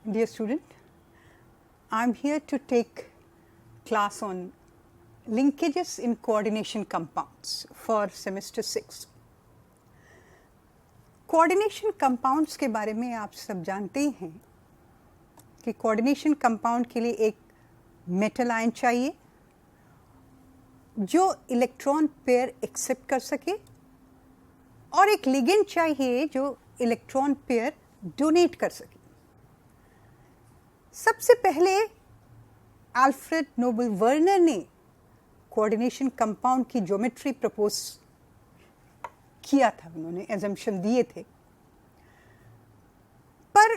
Dear student, I am here to take class on linkages in coordination compounds for semester 6. Coordination compounds के बारे में आप सब जानते ही हैं कि कोऑर्डिनेशन कंपाउंड के लिए एक मेटल आयन चाहिए जो इलेक्ट्रॉन पेयर एक्सेप्ट कर सके और एक लिगेंड चाहिए जो इलेक्ट्रॉन पेयर डोनेट कर सके. सबसे पहले अल्फ्रेड नोबल वर्नर ने कोऑर्डिनेशन कंपाउंड की ज्योमेट्री प्रपोज किया था. उन्होंने एजम्पशन दिए थे, पर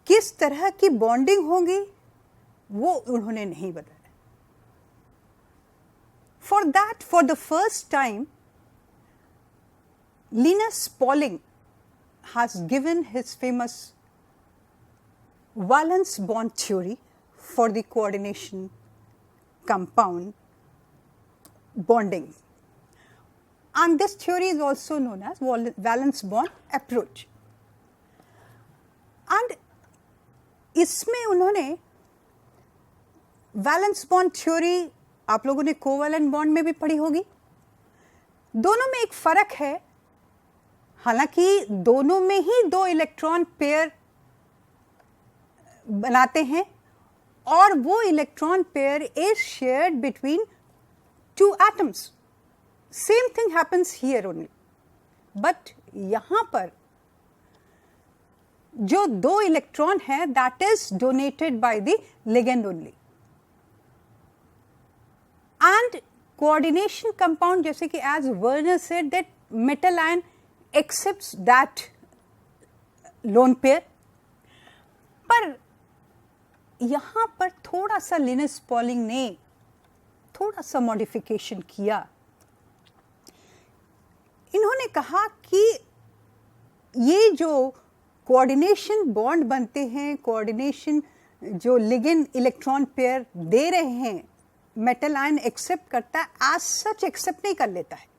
किस तरह की बॉन्डिंग होगी वो उन्होंने नहीं बताया. For that, for the first time Linus Pauling has given his famous valence bond theory for the coordination compound bonding, and this theory is also known as valence bond approach. And इसमें उन्होंने valence bond theory आप लोगों ने covalent bond में भी पढ़ी होगी. दोनों में एक फर्क है, हालांकि दोनों में ही दो इलेक्ट्रॉन पेयर बनाते हैं और वो electron pair is shared between two atoms. Same thing happens here only, but यहां पर जो दो इलेक्ट्रॉन है that is donated by the ligand only. And coordination compound, जैसे कि as Werner said that metal ion accepts that lone pair, पर यहां पर थोड़ा सा लिनस पॉलिंग ने थोड़ा सा मॉडिफिकेशन किया. इन्होंने कहा कि ये जो कोऑर्डिनेशन बॉन्ड बनते हैं, कोऑर्डिनेशन जो लिगेंड इलेक्ट्रॉन पेयर दे रहे हैं, मेटल आयन एक्सेप्ट करता है, एज सच एक्सेप्ट नहीं कर लेता है.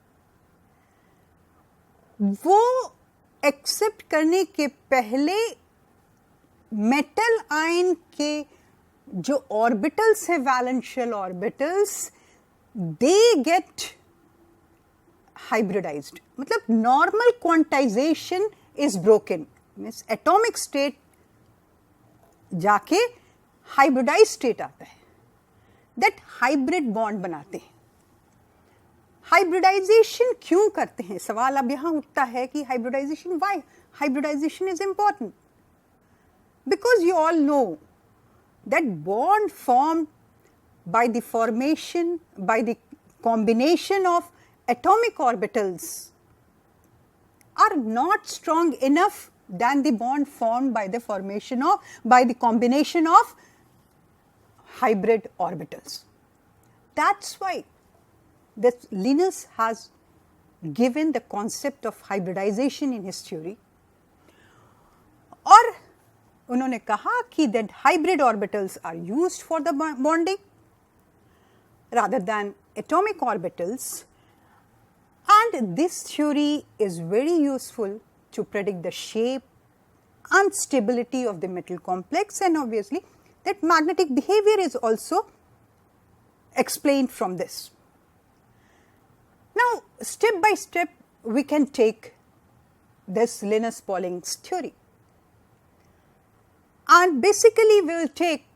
वो एक्सेप्ट करने के पहले मेटल आयन के जो ऑर्बिटल्स है, वैलेंशियल ऑर्बिटल्स, दे गेट हाइब्रिडाइज्ड. मतलब normal quantization is broken, means atomic state जाके हाइब्रिडाइज स्टेट आता है, दैट हाइब्रिड बॉन्ड बनाते हैं. हाइब्रिडाइजेशन क्यों करते हैं, सवाल अब यहां उठता है कि hybridisation, why hybridisation is important? Because you all know that bond form by the formation, by the combination of atomic orbitals are not strong enough than the bond formed by the formation of, by the combination of hybrid orbitals. That's why that Linus has given the concept of hybridization in his theory. और उन्होंने कहा कि that hybrid orbitals are used for the bonding rather than atomic orbitals, and this theory is very useful to predict the shape and stability of the metal complex, and obviously that magnetic behavior is also explained from this. Now, step by step, we can take this Linus Pauling's theory. And basically, we will take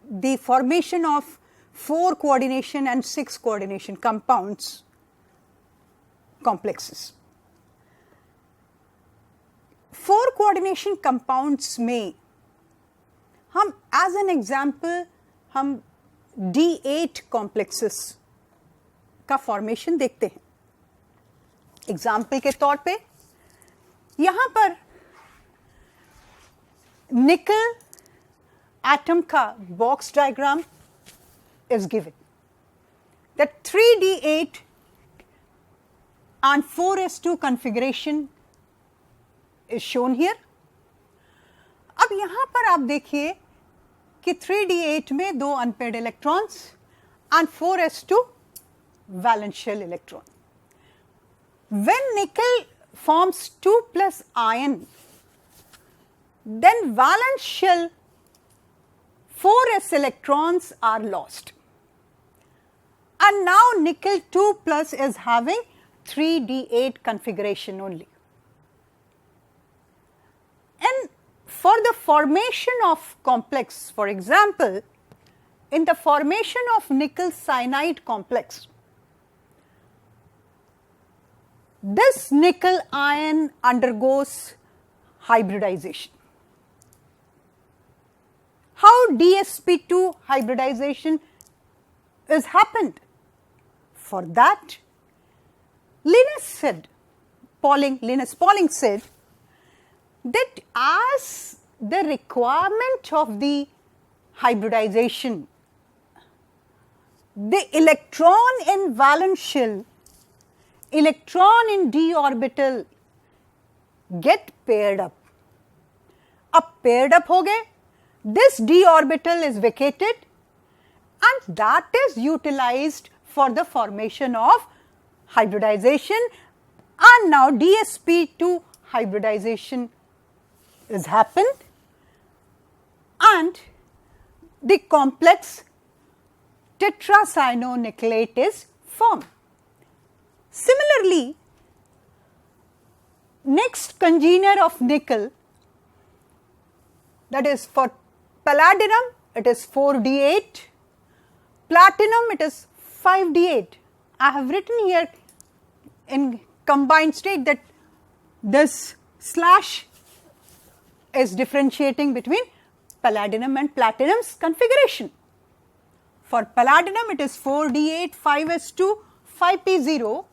the formation of 4 coordination and 6 coordination compounds complexes. 4 coordination compounds में हम as an example हम D8 complexes का formation देखते हैं. Example के तौर पे यहां पर निकल एटम का box diagram is given, that 3D8 and 4s2 configuration is shown here. अब यहां पर आप देखिए कि 3D8 में 2 unpaired electrons and 4s2 valential electron. When nickel forms 2+ ion, then valence shell 4s electrons are lost. And now nickel 2 plus is having 3d8 configuration only. And for the formation of complex, for example, in the formation of nickel cyanide complex, this nickel ion undergoes hybridization. How DsP2 hybridization is happened? For that, Linus Pauling said that as the requirement of the hybridization, the electron in valence shell, electron in d orbital get paired up. अब paired up हो गए, this d orbital is vacated and that is utilized for the formation of hybridization, and now DsP2 hybridization is happened and the complex tetracyanonickelate is formed. Similarly, next congener of nickel, that is for palladium it is 4d8, platinum it is 5d8. I have written here in combined state that this slash is differentiating between palladium and platinum's configuration. For palladium it is 4d8, 5s2, 5p0,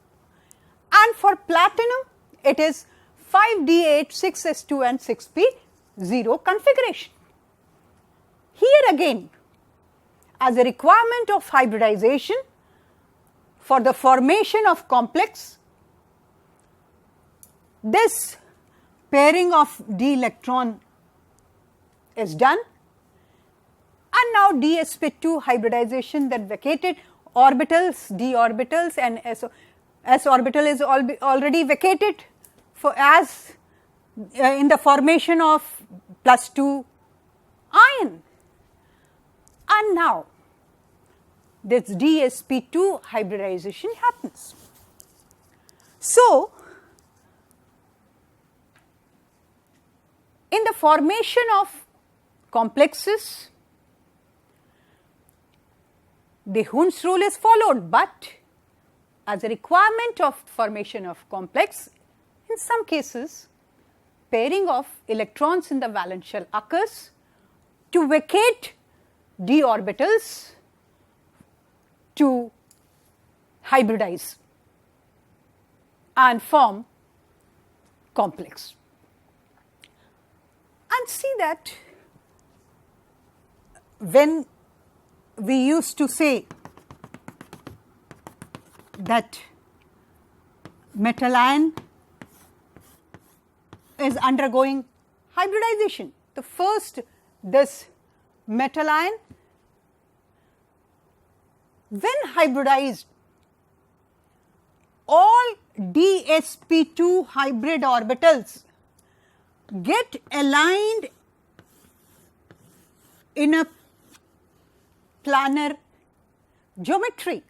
and for platinum it is 5d8, 6s2 and 6p0 configuration. Here again, as a requirement of hybridization for the formation of complex, this pairing of d electron is done, and now DsP2 hybridization, that vacated orbitals, d orbitals and s orbital is already vacated for as in the formation of +2 ion, and now this DsP2 hybridization happens. So, in the formation of complexes, the Hund's rule is followed, but as a requirement of formation of complex, in some cases pairing of electrons in the valence shell occurs to vacate d orbitals to hybridize and form complex. And see that when we used to say that metal ion is undergoing hybridization, the first this metal ion, when hybridized, all DsP2 hybrid orbitals get aligned in a planar geometry,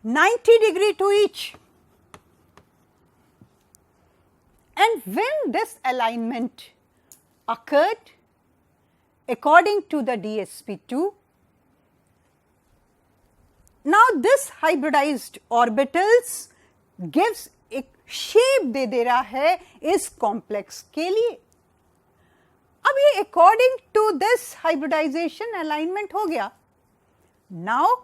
90° to each. And when this alignment occurred according to the DsP2, now this hybridized orbitals gives एक shape दे रहा है इस complex के लिए. अब ये according to this hybridisation alignment हो गया. नाउ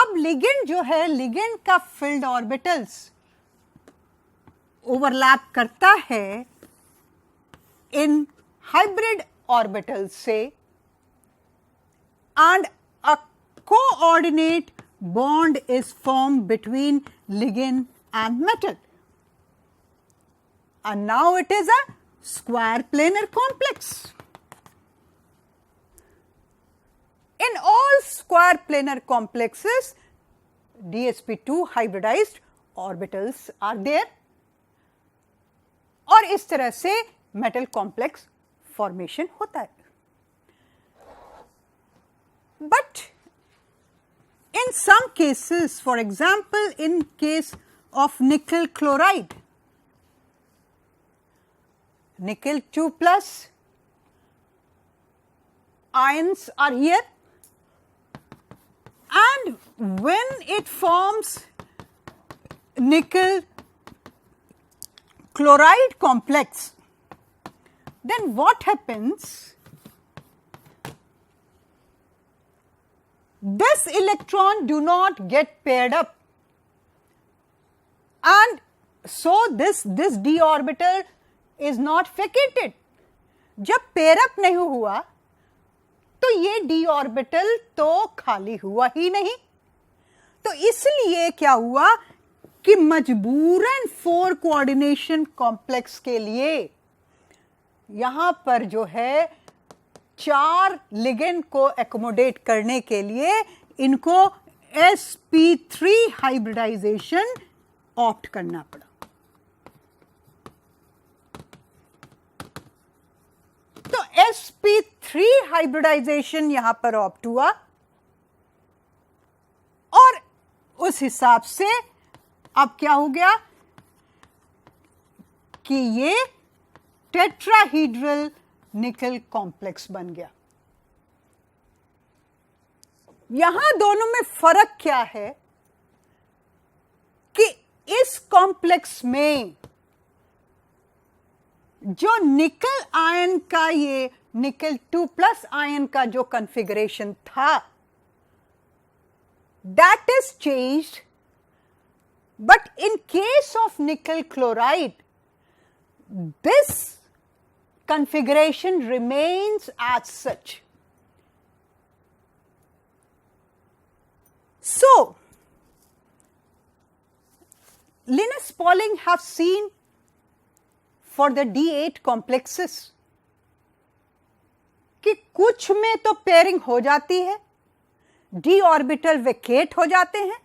अब लिगेंड जो है, लिगेंड का फील्ड ऑर्बिटल्स ओवरलैप करता है इन हाइब्रिड ऑर्बिटल्स से, and a coordinate bond is formed between ligand and metal, and now it is a square planar complex. In all square planar complexes, DsP2 hybridized orbitals are there, और इस तरह से metal complex formation होता है. But in some cases, for example, in case of nickel chloride, nickel 2 plus ions are here, and when it forms nickel chloride complex, then what happens? This electron do not get paired up, and so this d orbital is not vacated. जब pair up नहीं हुआ तो ये d orbital तो खाली हुआ ही नहीं. तो इसलिए क्या हुआ कि मजबूरन 4 कोऑर्डिनेशन कॉम्प्लेक्स के लिए यहां पर जो है 4 लिगेंड को एकोमोडेट करने के लिए इनको sp3 हाइब्रिडाइजेशन ऑप्ट करना पड़ा. तो sp3 हाइब्रिडाइजेशन यहां पर ऑप्ट हुआ और उस हिसाब से अब क्या हो गया कि ये टेट्राहीड्रल निकल कॉम्प्लेक्स बन गया. यहां दोनों में फर्क क्या है कि इस कॉम्प्लेक्स में जो निकल आयन का ये निकल 2 प्लस आयन का जो कॉन्फ़िगरेशन था that is changed, but in case of निकल chloride this configuration remains as such. So, Linus Pauling have seen for the D8 complexes कि कुछ में तो पेयरिंग हो जाती है, d ऑर्बिटल वेकेट हो जाते हैं,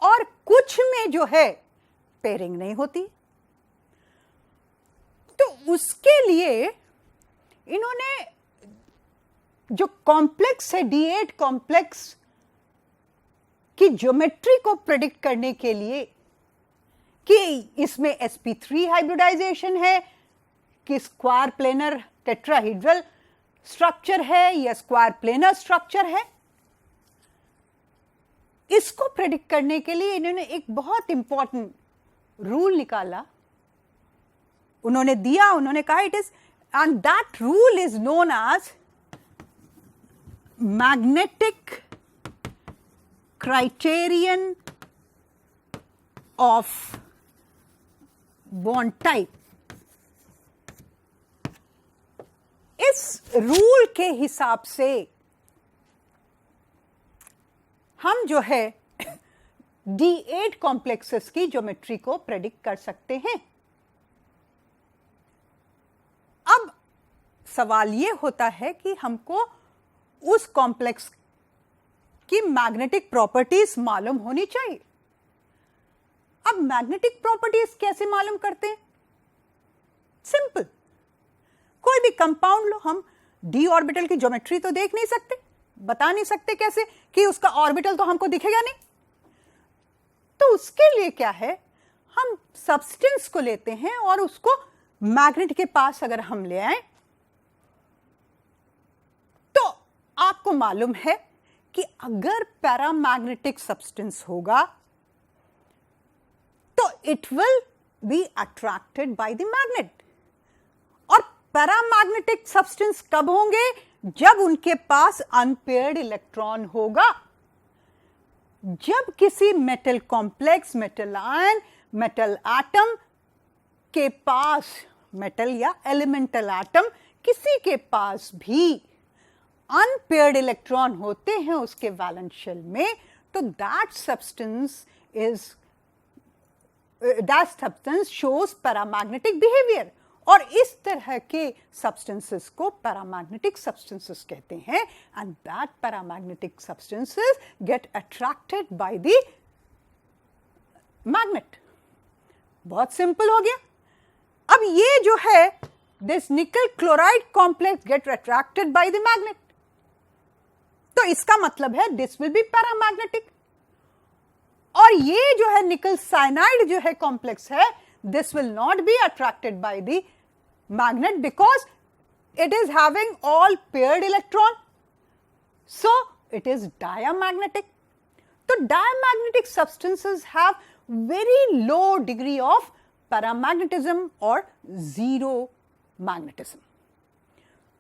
और कुछ में जो है पेयरिंग नहीं होती. तो उसके लिए इन्होंने जो कॉम्प्लेक्स है D8 कॉम्प्लेक्स की ज्योमेट्री को प्रेडिक्ट करने के लिए कि इसमें sp3 हाइब्रिडाइजेशन है कि स्क्वायर प्लेनर टेट्राहीड्रल स्ट्रक्चर है या स्क्वायर प्लेनर स्ट्रक्चर है, इसको प्रेडिक्ट करने के लिए इन्होंने एक बहुत इंपॉर्टेंट रूल निकाला. उन्होंने दिया, उन्होंने कहा it is, and that rule is known as magnetic criterion of bond type. इस रूल के हिसाब से हम जो है D8 कॉम्प्लेक्सेस की ज्योमेट्री को प्रेडिक्ट कर सकते हैं. अब सवाल यह होता है कि हमको उस कॉम्प्लेक्स की मैग्नेटिक प्रॉपर्टीज मालूम होनी चाहिए. अब मैग्नेटिक प्रॉपर्टीज कैसे मालूम करते हैं? सिंपल, कोई भी कंपाउंड लो, हम डी ऑर्बिटल की ज्योमेट्री तो देख नहीं सकते, बता नहीं सकते कैसे कि उसका ऑर्बिटल तो हमको दिखेगा नहीं. तो उसके लिए क्या है, हम सब्सटेंस को लेते हैं और उसको मैग्नेट के पास अगर हम ले आए तो आपको मालूम है कि अगर पैरामैग्नेटिक सब्सटेंस होगा तो it will be attracted by the magnet. और पैरामैग्नेटिक सब्सटेंस कब होंगे? जब उनके पास अनपेयर्ड इलेक्ट्रॉन होगा. जब किसी metal complex, metal ion, metal atom के पास, मेटल या एलिमेंटल एटम किसी के पास भी अनपेयर्ड इलेक्ट्रॉन होते हैं उसके वैलेंस शेल में, तो that substance shows paramagnetic behaviour. और इस तरह के सब्सटेंसेस को पैरामैग्नेटिक सब्सटेंसेस कहते हैं. And that paramagnetic substances get attracted by the magnet. बहुत सिंपल हो गया. अब ये जो है this nickel chloride complex get attracted by the magnet. तो इसका मतलब है this will be paramagnetic. और ये जो है निकल साइनाइड जो है कॉम्प्लेक्स है, this will not be attracted by the magnet because it is having all paired electron. So it is diamagnetic. So diamagnetic substances have very low degree of paramagnetism or zero magnetism.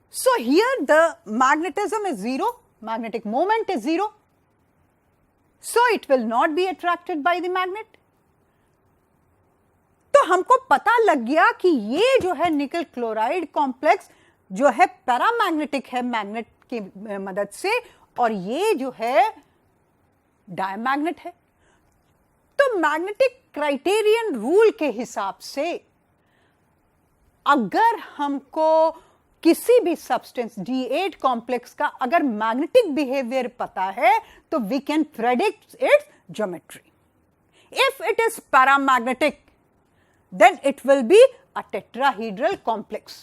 So here the magnetism is zero, magnetic moment is zero. So it will not be attracted by the magnet. तो हमको पता लग गया कि ये जो है निकल क्लोराइड कॉम्प्लेक्स जो है पैरामैग्नेटिक है मैग्नेट की मदद से, और ये जो है डायमैग्नेट है. तो मैग्नेटिक क्राइटेरियन रूल के हिसाब से अगर हमको किसी भी सब्सटेंस D8 कॉम्प्लेक्स का अगर मैग्नेटिक बिहेवियर पता है तो we can predict its geometry. If it is paramagnetic then it will be a tetrahedral complex,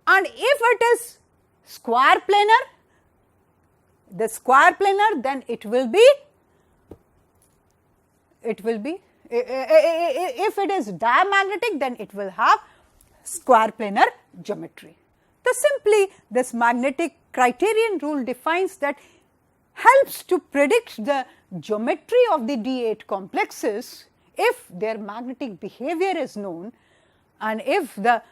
and if it is square planar, the square planar, then it will be if it is diamagnetic, then it will have square planar geometry. So simply this magnetic criterion rule defines that helps to predict the geometry of the D8 complexes if their magnetic behavior is known, and if the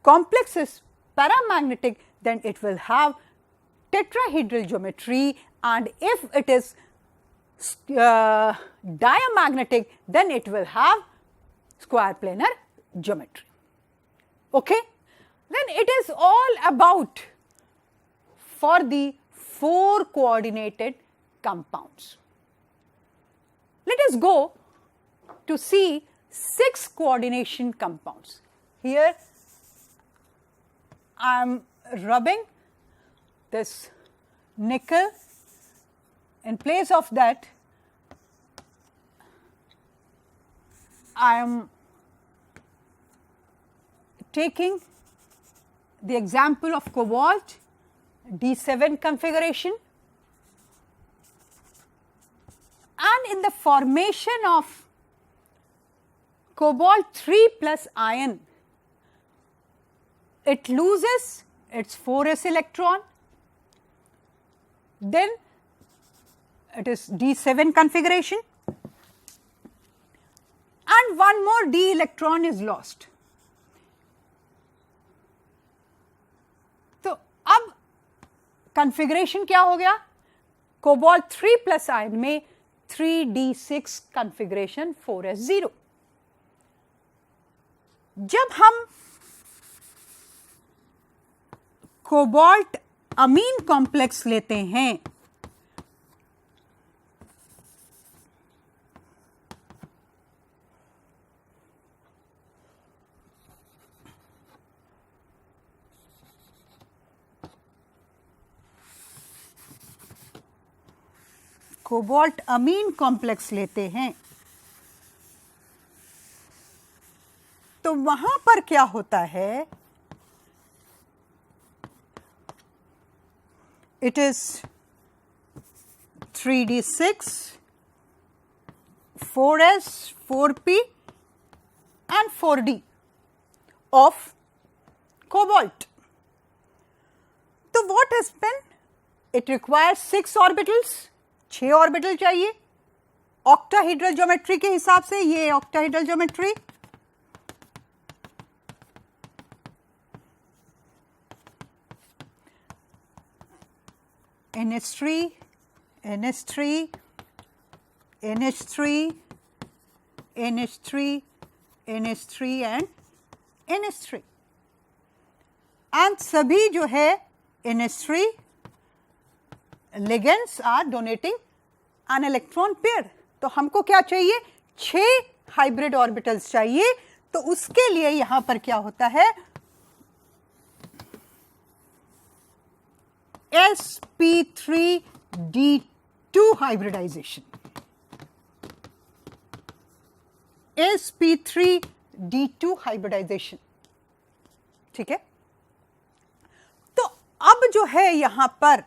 complex is paramagnetic, then it will have tetrahedral geometry, and if it is diamagnetic, then it will have square planar geometry. Okay? Then it is all about for the 4 coordinated compounds. Let us go to see 6 coordination compounds. Here I am rubbing this nickel. In place of that, I am taking the example of cobalt D7 configuration, and in the formation of cobalt 3 plus ion, it loses its 4s electron, then it is D7 configuration, and one more D electron is lost. तो अब configuration क्या हो गया? cobalt 3 plus ion में 3D6 configuration 4s0. जब हम cobalt amine complex लेते हैं कोबाल्ट अमीन कॉम्प्लेक्स लेते हैं तो वहां पर क्या होता है? It is 3D6, 4s, 4p and 4d of cobalt. So what has been? It requires 6 orbitals, 6 orbital चाहिए. ऑक्टाहेड्रल ज्योमेट्री के हिसाब से ये octahedral geometry, NH3, NH3, NH3, NH3, NH3 and NH3, and सभी जो है NH3 ligands are donating an electron pair. तो हमको क्या चाहिए? 6 हाइब्रिड ऑर्बिटल्स चाहिए. तो उसके लिए यहां पर क्या होता है? sp3d2 hybridization. sp3d2 hybridization. ठीक है। तो अब जो है यहां पर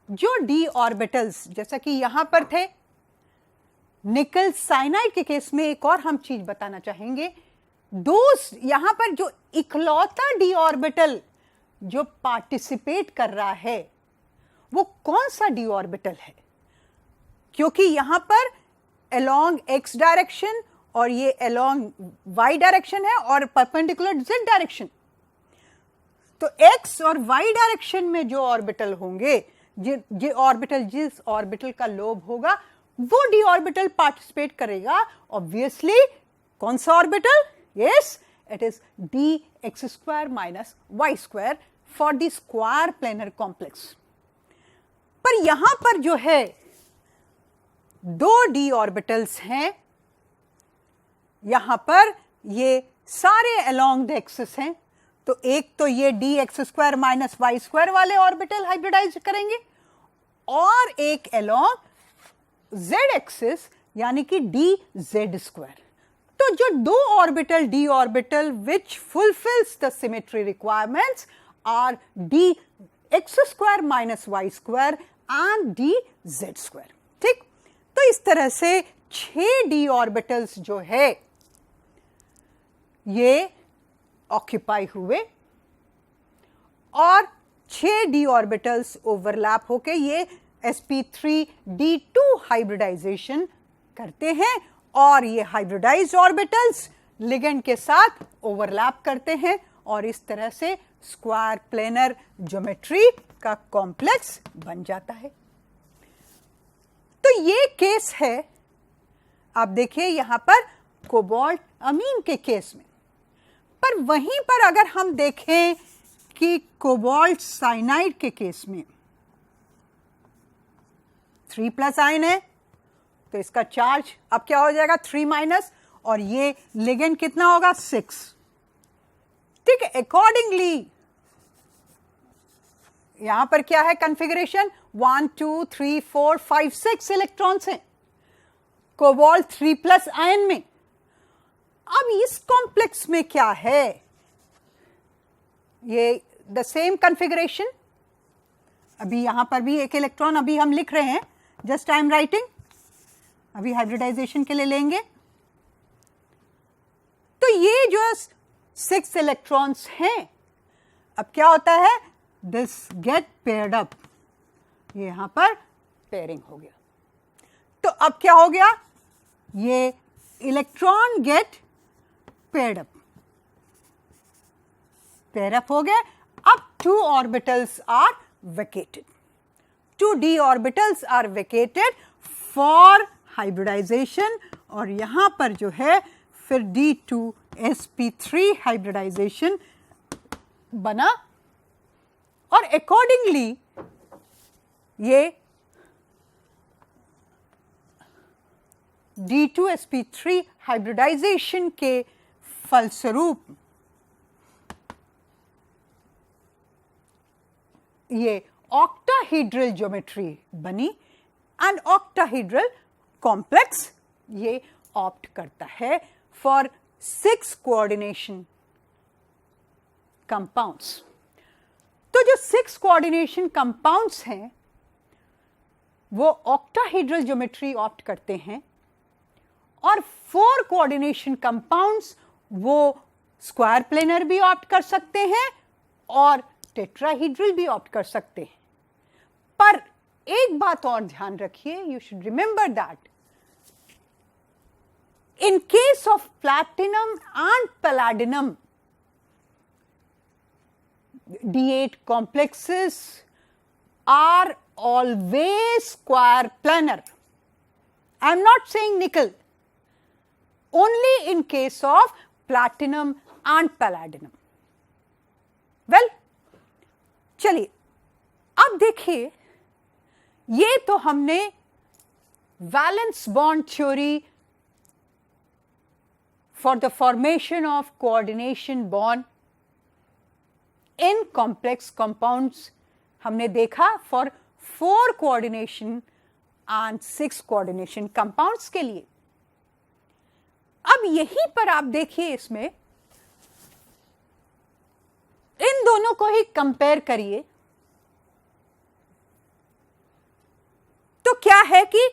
जो d ऑर्बिटल्स, जैसा कि यहां पर थे निकल साइनाइड के केस में, एक और हम चीज बताना चाहेंगे, यहां पर जो इकलौता d ऑर्बिटल जो पार्टिसिपेट कर रहा है वो कौन सा d ऑर्बिटल है, क्योंकि यहां पर अलोंग x डायरेक्शन और ये अलोंग y डायरेक्शन है और परपेंडिकुलर z डायरेक्शन। तो x और y डायरेक्शन में जो ऑर्बिटल होंगे, जिस ऑर्बिटल का लोब होगा वो d ऑर्बिटल पार्टिसिपेट करेगा। ऑब्वियसली कौन सा orbital? Yes, it is dx² minus y² for the square planar complex. पर यहां पर जो है दो d ऑर्बिटल्स हैं, यहां पर ये सारे अलोंग द एक्सिस हैं, तो एक तो ये dx² माइनस y² वाले ऑर्बिटल हाइब्रिडाइज करेंगे और एक अलोंग z एक्सिस यानी कि dz²। तो जो दो orbital d orbital which fulfils the symmetry requirements are dx² minus y² and dz²। ठीक, तो इस तरह से 6 d ऑर्बिटल्स जो है ये ऑक्यूपाई हुए और 6 d ऑर्बिटल्स ओवरलैप होके ये sp3d2 हाइब्रिडाइजेशन करते हैं और ये हाइब्रिडाइज्ड ऑर्बिटल्स लिगेंड के साथ ओवरलैप करते हैं और इस तरह से स्क्वायर प्लेनर ज्योमेट्री का कॉम्प्लेक्स बन जाता है। तो ये केस है, आप देखिए यहां पर कोबाल्ट अमीन के केस में। पर वहीं पर अगर हम देखें कि कोबाल्ट साइनाइड के केस में 3+ आयन है, तो इसका चार्ज अब क्या हो जाएगा 3- और ये लिगेंड कितना होगा 6। ठीक है, अकॉर्डिंगली यहां पर क्या है कॉन्फ़िगरेशन 1 2 3 4 5 6 इलेक्ट्रॉन्स हैं कोबाल्ट 3+ आयन में। अब इस कॉम्प्लेक्स में क्या है, ये द सेम कॉन्फ़िगरेशन, अभी यहां पर भी एक इलेक्ट्रॉन अभी हम लिख रहे हैं, जस्ट आई एम राइटिंग, अभी हाइब्रिडाइजेशन के लिए लेंगे। तो ये जो 6 इलेक्ट्रॉन्स हैं, अब क्या होता है दिस गेट पेयर्ड अप, ये यहां पर पेयरिंग हो गया। तो अब क्या हो गया, ये electron get paired up, pair up हो गए। अब 2 orbitals are vacated, 2 d orbitals are vacated for hybridisation और यहां पर जो है फिर d2sp3 हाइब्रिडाइजेशन बना और अकॉर्डिंगली ये d2sp3 हाइब्रिडाइजेशन के फलस्वरूप ये ऑक्टाहेड्रल ज्योमेट्री बनी एंड ऑक्टाहेड्रल कॉम्प्लेक्स ये ऑप्ट करता है फॉर 6 कोऑर्डिनेशन कंपाउंड्स। तो जो 6 कोऑर्डिनेशन कंपाउंड्स हैं वो ऑक्टाहेड्रल ज्योमेट्री ऑप्ट करते हैं और 4 कोऑर्डिनेशन कंपाउंड्स वो स्क्वायर प्लेनर भी ऑप्ट कर सकते हैं और टेट्राहेड्रल भी ऑप्ट कर सकते हैं। पर एक बात और ध्यान रखिए, you should remember that in case of platinum and palladium D8 complexes are always square planar. I am not saying nickel, only in case of platinum and palladium. Well, चलिए अब देखिए, ये तो हमने valence bond theory for the formation of coordination bond in complex compounds हमने देखा for 4 coordination and 6 coordination compounds के लिए। अब यहीं पर आप देखिए, इसमें इन दोनों को ही कंपेयर करिए, तो क्या है कि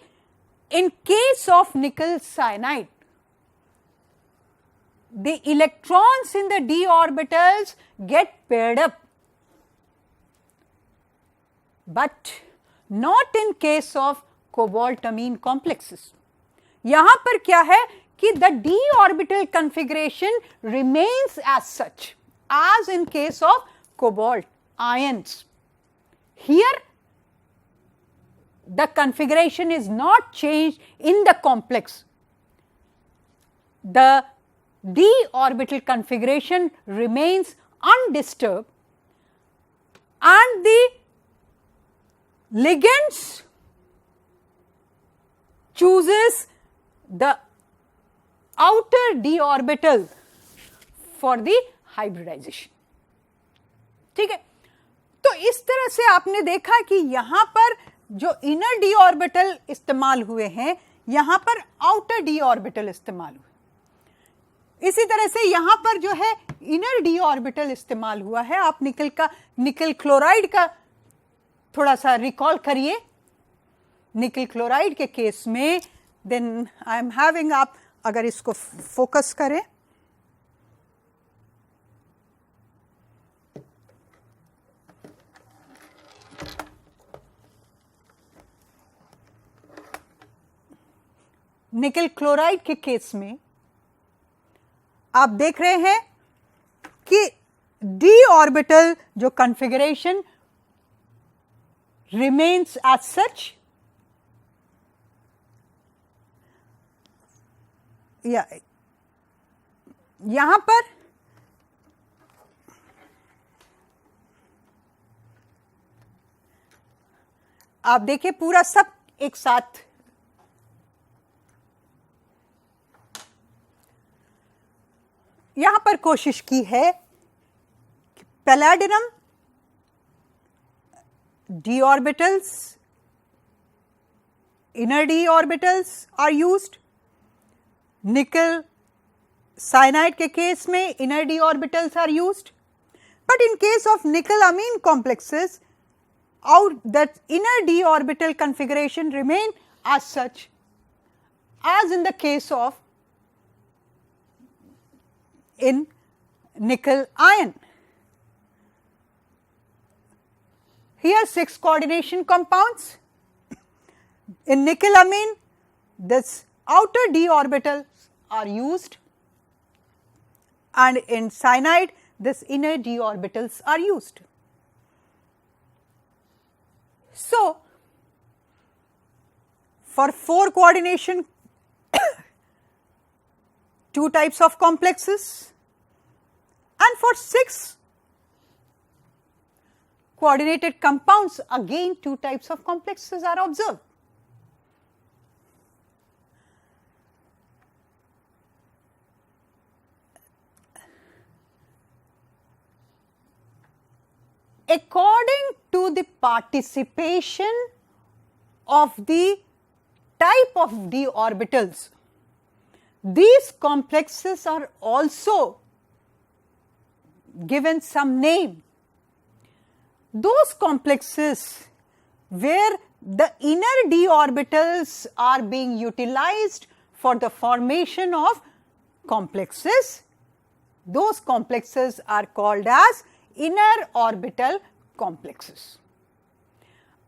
इन केस ऑफ निकल cyanide, the electrons in the d orbitals get paired up, but not in case of cobalt-amine complexes. यहां पर क्या है कि the d orbital configuration remains as such as in case of cobalt ions. Here the configuration is not changed in the complex. The d orbital configuration remains undisturbed, and the ligands chooses the outer d orbital for the hybridization. ठीक है, तो इस तरह से आपने देखा कि यहां पर जो इनर d ऑर्बिटल इस्तेमाल हुए हैं, यहां पर आउटर d ऑर्बिटल इस्तेमाल हुए। इसी तरह से यहां पर जो है इनर d ऑर्बिटल इस्तेमाल हुआ है। आप निकल क्लोराइड का थोड़ा सा रिकॉल करिए। निकल क्लोराइड के केस में देन आई एम हैविंग, आप अगर इसको फोकस करें, निकल क्लोराइड के केस में आप देख रहे हैं कि d ऑर्बिटल जो कॉन्फ़िगरेशन रिमेन्स एज सच, यहां पर आप देखिए पूरा सब एक साथ यहां पर कोशिश की है कि पैलेडिनम d orbitals, inner d orbitals are used. निकल साइनाइड के केस में inner d orbitals are used, but in case of nickel amine complexes, that inner d orbital configuration remain as such as in the case of in nickel ion. Here 6 coordination compounds. In nickel amine, this outer d orbitals are used, and in cyanide this inner d orbitals are used. So, for 4 coordination 2 types of complexes, and for 6 coordinated compounds again 2 types of complexes are observed. According to the participation of the type of d orbitals, these complexes are also given some name. Those complexes where the inner d orbitals are being utilized for the formation of complexes, those complexes are called as inner orbital complexes.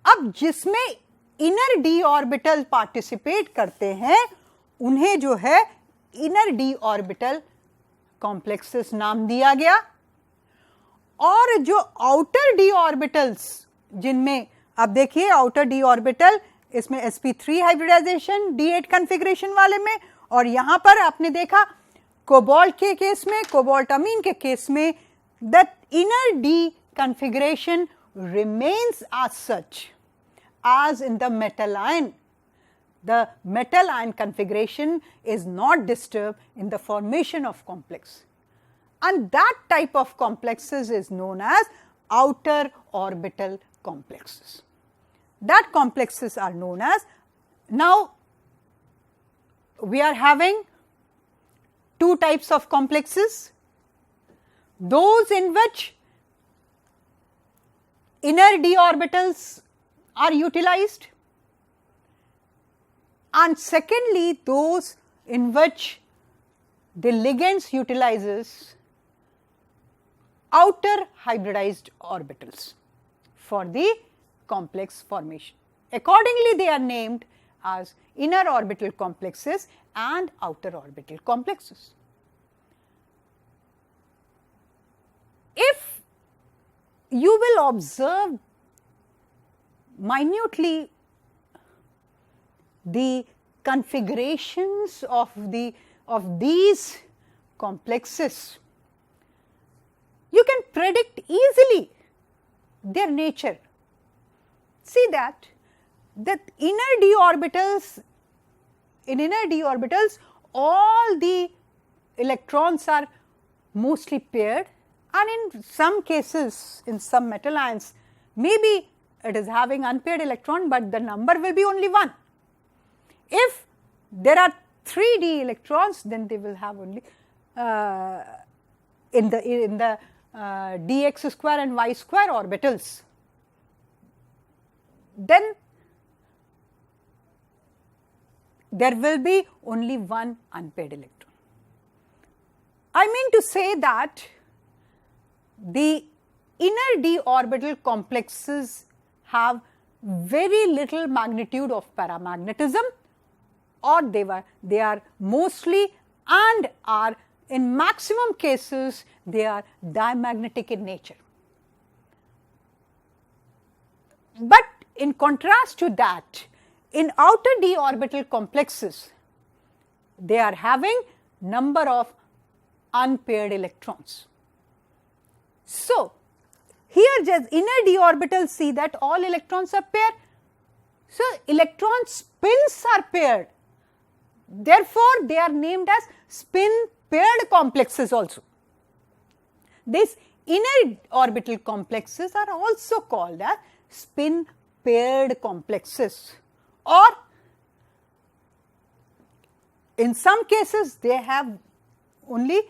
अब जिसमें inner d orbital participate करते हैं उन्हें जो है inner d orbital complexes नाम दिया गया, और जो आउटर d orbitals जिनमें अब देखिए आउटर d orbital इसमें sp3 हाइब्रिडाइजेशन d8 कॉन्फ़िगरेशन वाले में, और यहाँ पर आपने देखा कोबाल्ट के केस में, कोबाल्ट अमीन के केस में the inner d configuration remains as such as in the metal ion. The metal ion configuration is not disturbed in the formation of complex, and that type of complexes is known as outer orbital complexes. That complexes are known as, now we are having two types of complexes, those in which inner d orbitals are utilized, and secondly those in which the ligands utilizes outer hybridized orbitals for the complex formation. Accordingly, they are named as inner orbital complexes and outer orbital complexes. If you will observe minutely the configurations of these complexes, you can predict easily their nature. See that inner d orbitals, in inner d orbitals all the electrons are mostly paired, and in some cases, in some metal ions, maybe it is having unpaired electron, but the number will be only 1. If there are 3d electrons, then they will have only in the dx square and y square orbitals, then there will be only one unpaired electron. I mean to say that the inner d orbital complexes have very little magnitude of paramagnetism, or they are mostly and are in maximum cases they are diamagnetic in nature. But in contrast to that, in outer d orbital complexes, they are having number of unpaired electrons. So, here just inner d orbitals, see that all electrons are paired. So, electron spins are paired. Therefore, they are named as spin paired complexes also. These inner orbital complexes are also called as spin paired complexes, or in some cases they have only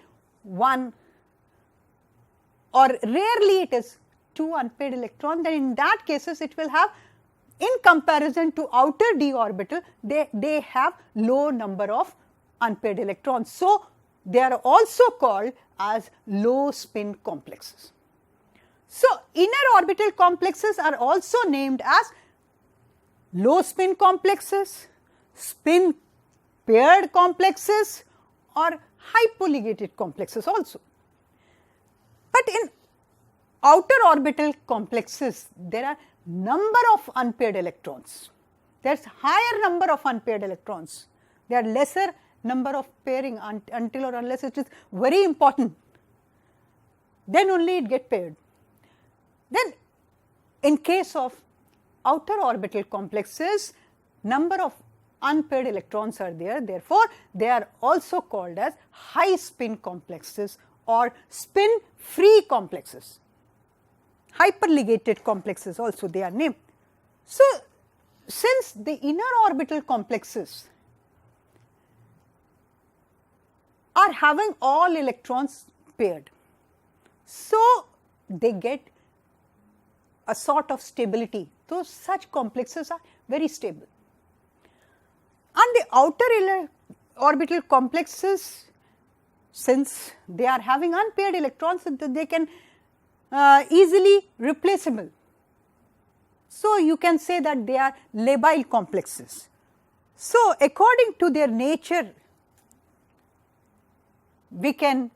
one, or rarely it is two unpaired electrons. Then in that cases it will have, in comparison to outer d orbital, they have low number of unpaired electrons. So, they are also called as low spin complexes. So, inner orbital complexes are also named as low spin complexes, spin paired complexes, or hypoligated complexes also. But in outer orbital complexes, there are number of unpaired electrons. There is higher number of unpaired electrons. There are lesser number of pairing until or unless it is very important. Then only it get paired. Then in case of outer orbital complexes, number of unpaired electrons are there. Therefore, they are also called as high spin complexes or spin free complexes. Hyperligated complexes also they are named. So, since the inner orbital complexes are having all electrons paired, so they get a sort of stability. Those such complexes are very stable. And the outer orbital complexes, since they are having unpaired electrons, they can easily replaceable. So, you can say that they are labile complexes. So, according to their nature, we can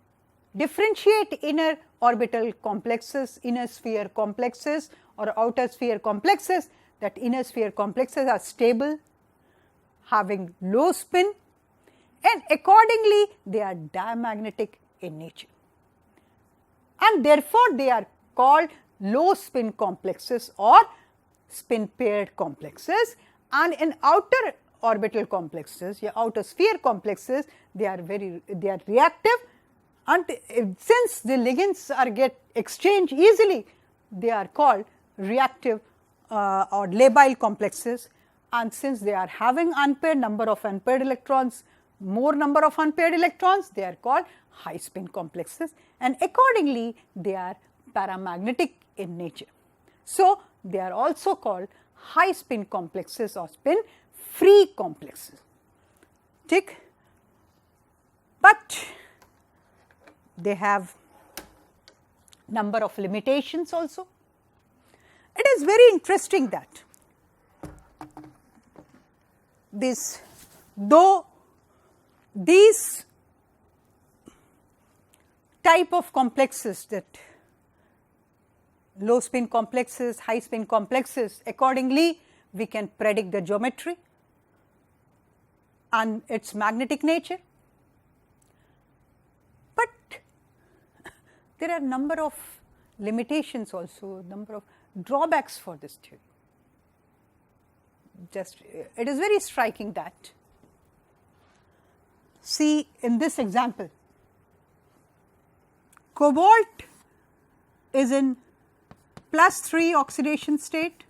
differentiate inner orbital complexes, inner sphere complexes or outer sphere complexes. That inner sphere complexes are stable, having low spin, and accordingly they are diamagnetic in nature, and therefore they are called low spin complexes or spin paired complexes. And in outer orbital complexes, outer sphere complexes, they are reactive, and since the ligands get exchanged easily, they are called reactive or labile complexes. And since they are having unpaired number of unpaired electrons, more number of unpaired electrons, they are called high spin complexes, and accordingly they are paramagnetic in nature. So, they are also called high spin complexes or spin free complexes. Tick. But they have number of limitations also. It is very interesting that though these type of complexes, that low spin complexes, high spin complexes, accordingly we can predict the geometry and its magnetic nature. But there are number of limitations also, number of drawbacks for this theory. Just it is very striking that, see in this example, cobalt is in +3 oxidation state.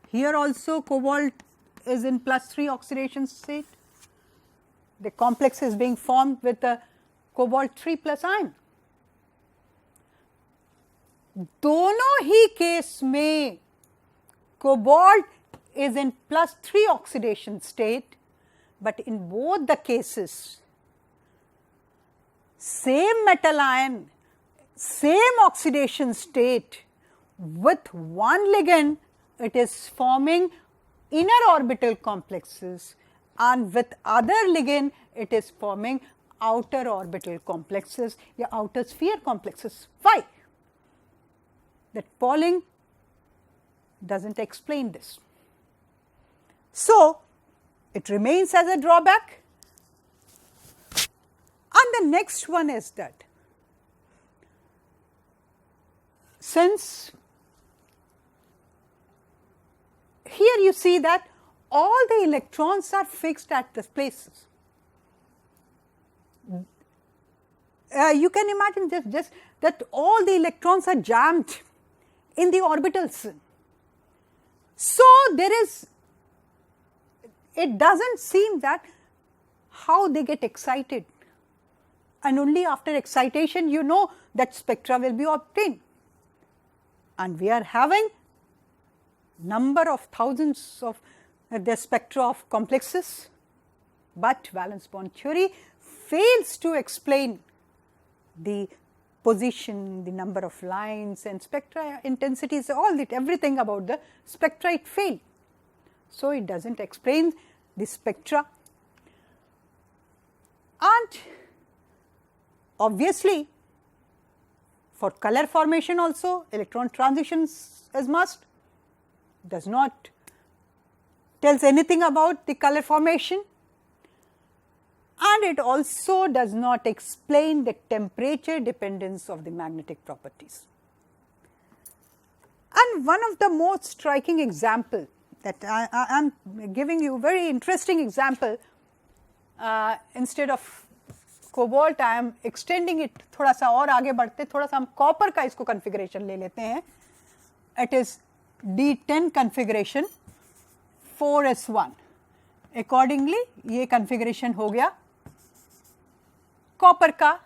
Here also cobalt is in +3 oxidation state. The complex is being formed with the cobalt 3 plus ion. दोनों ही case में cobalt is in +3 oxidation state, but in both the cases same metal ion, same oxidation state, with one ligand it is forming inner orbital complexes, and with other ligand it is forming outer orbital complexes या outer sphere complexes. Why? That Pauling does not explain this. So, it remains as a drawback. And the next one is that since here you see that all the electrons are fixed at the places. You can imagine just that all the electrons are jammed in the orbitals. So, there is, it does not seem that how they get excited, and only after excitation you know that spectra will be obtained. And we are having number of thousands of the spectra of complexes, but valence bond theory fails to explain the position, the number of lines and spectra intensities, all that, everything about the spectra it failed. So, it does not explain the spectra, and obviously for color formation also electron transitions is must, does not tells anything about the color formation, and it also does not explain the temperature dependence of the magnetic properties. And one of the most striking example that I am giving you, very interesting example, instead of cobalt I am extending it, थोड़ा सा और आगे बढ़ते, थोड़ा सा हम copper का इसको कन्फिग्रेशन ले लेते हैं. It is D10 configuration 4s1. Accordingly ये कन्फिग्रेशन हो गया कॉपर का,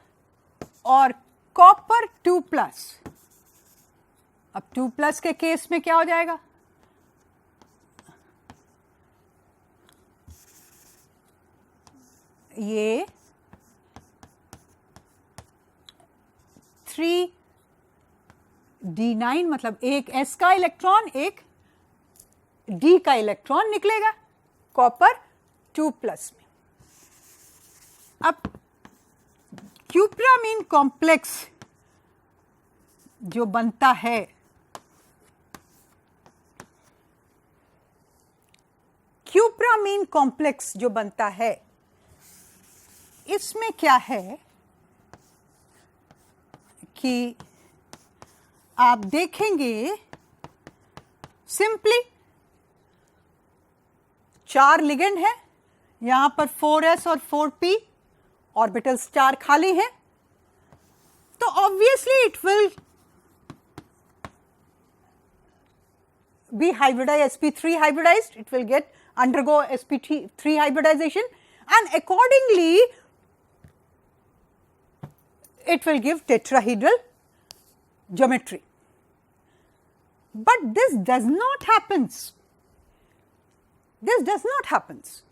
और कॉपर 2+. अब 2+ के केस में क्या हो जाएगा, ये 3d9, मतलब एक s का इलेक्ट्रॉन एक d का इलेक्ट्रॉन निकलेगा कॉपर 2+ में. अब क्यूप्रामीन कॉम्प्लेक्स जो बनता है, क्यूप्रामीन कॉम्प्लेक्स जो बनता है, इसमें क्या है कि आप देखेंगे सिंपली 4 लिगेंड है, यहां पर 4s और 4p ऑर्बिटल्स 4 खाली हैं, तो obviously it will be hybridized, sp3 hybridized, it will get undergo sp3 hybridization, and accordingly it will give tetrahedral geometry. But this does not happens. This does not happens.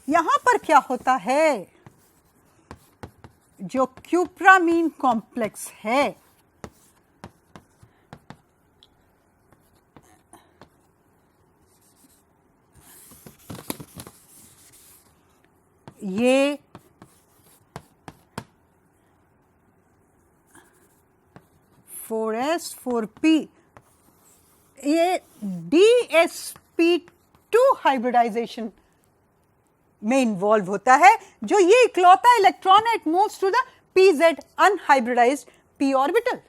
यहाँ पर क्या होता है, जो क्यूप्रामीन complex है ये फोर एस 4p ये DsP2 hybridisation में इन्वॉल्व होता है, जो ये इकलौता इलेक्ट्रॉन है, it moves to the pz unhybridised p orbital.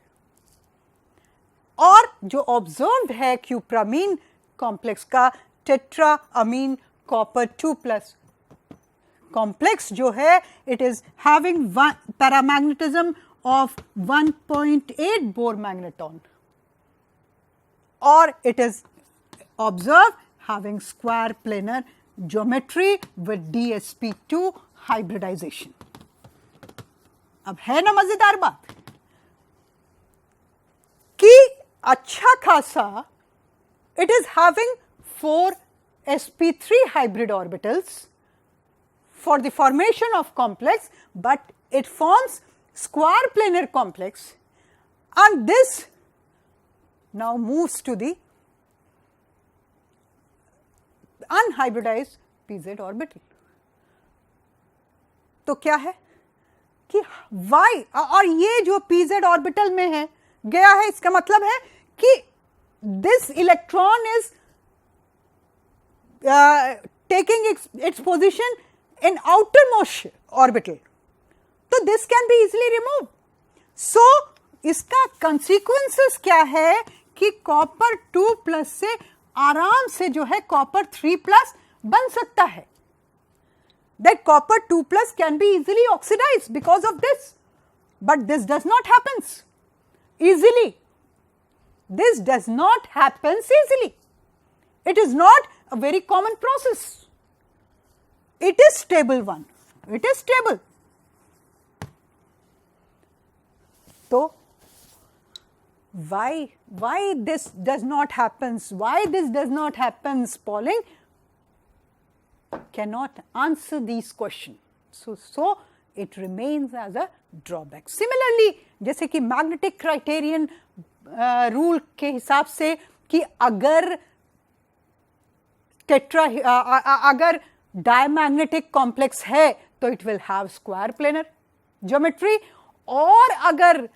और जो ऑब्जर्व्ड है क्यूप्रामीन कॉम्प्लेक्स का टेट्रा अमीन कॉपर 2+ कॉम्प्लेक्स जो है, it is having paramagnetism of 1.8 Bohr magneton, or it is observed having square planar geometry with DsP2 hybridization. अब है ना मजेदार बात कि अच्छा खासा it is having 4 sp3 hybrid orbitals for the formation of complex, but it forms square planar complex, and this now moves to the unhybridized pz orbital. तो क्या है कि y और ये जो pz orbital में है गया है, इसका मतलब है कि this electron is taking its position in outermost orbital. तो this can be easily remove. So इसका कंसिक्वेंसेस क्या है कि कॉपर 2+ से आराम से जो है कॉपर 3+ बन सकता है। That copper 2+ can be easily oxidised because of this, but this does not happens easily. This does not happens easily. It is not a very common process. It is stable one, it is stable. तो why this does not happens, why this does not happens, Pauling cannot answer these questions. So it remains as a drawback. Similarly, जैसे कि magnetic criterion rule के हिसाब से कि अगर अगर diamagnetic complex है तो it will have square planar geometry, और अगर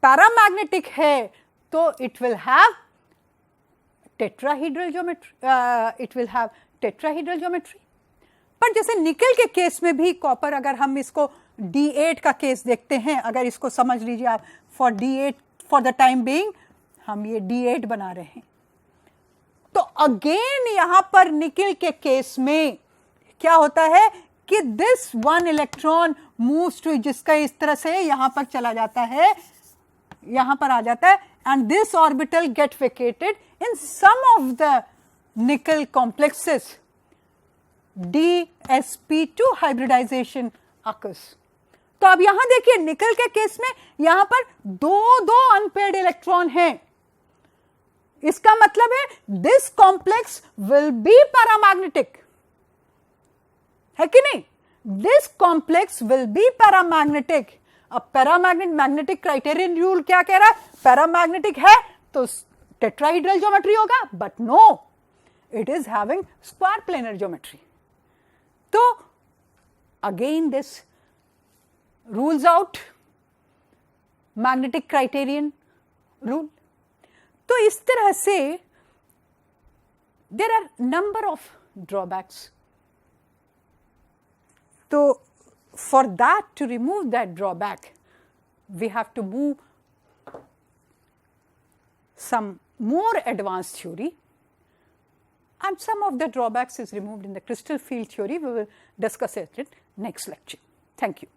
पैरामैग्नेटिक है तो it will have tetrahedral geometry, it will have tetrahedral geometry. पर जैसे निकल के केस में भी कॉपर, अगर हम इसको D8 का केस देखते हैं, अगर इसको समझ लीजिए आप, for D8 for the time being हम ये D8 बना रहे हैं, तो अगेन यहां पर निकल के केस में क्या होता है कि this one electron moves to, जिसका इस तरह से यहां पर चला जाता है, यहां पर आ जाता है, and this orbital get vacated in some of the nickel complexes, DsP2 hybridisation occurs. तो अब यहां देखिए निकल के केस में यहां पर दो अनपेयर्ड इलेक्ट्रॉन हैं। इसका मतलब है this complex will be paramagnetic, है कि नहीं? This complex will be paramagnetic. अब मैग्नेटिक क्राइटेरियन रूल क्या कह रहा है? पैरामैग्नेटिक है तो टेट्राहीड्रल ज्योमेट्री होगा, but no, it is having square planar geometry. तो again this rules out magnetic criterion rule. तो इस तरह से there are number of drawbacks. तो for that, to remove that drawback, we have to move some more advanced theory, and some of the drawbacks is removed in the crystal field theory. We will discuss it in next lecture. Thank you.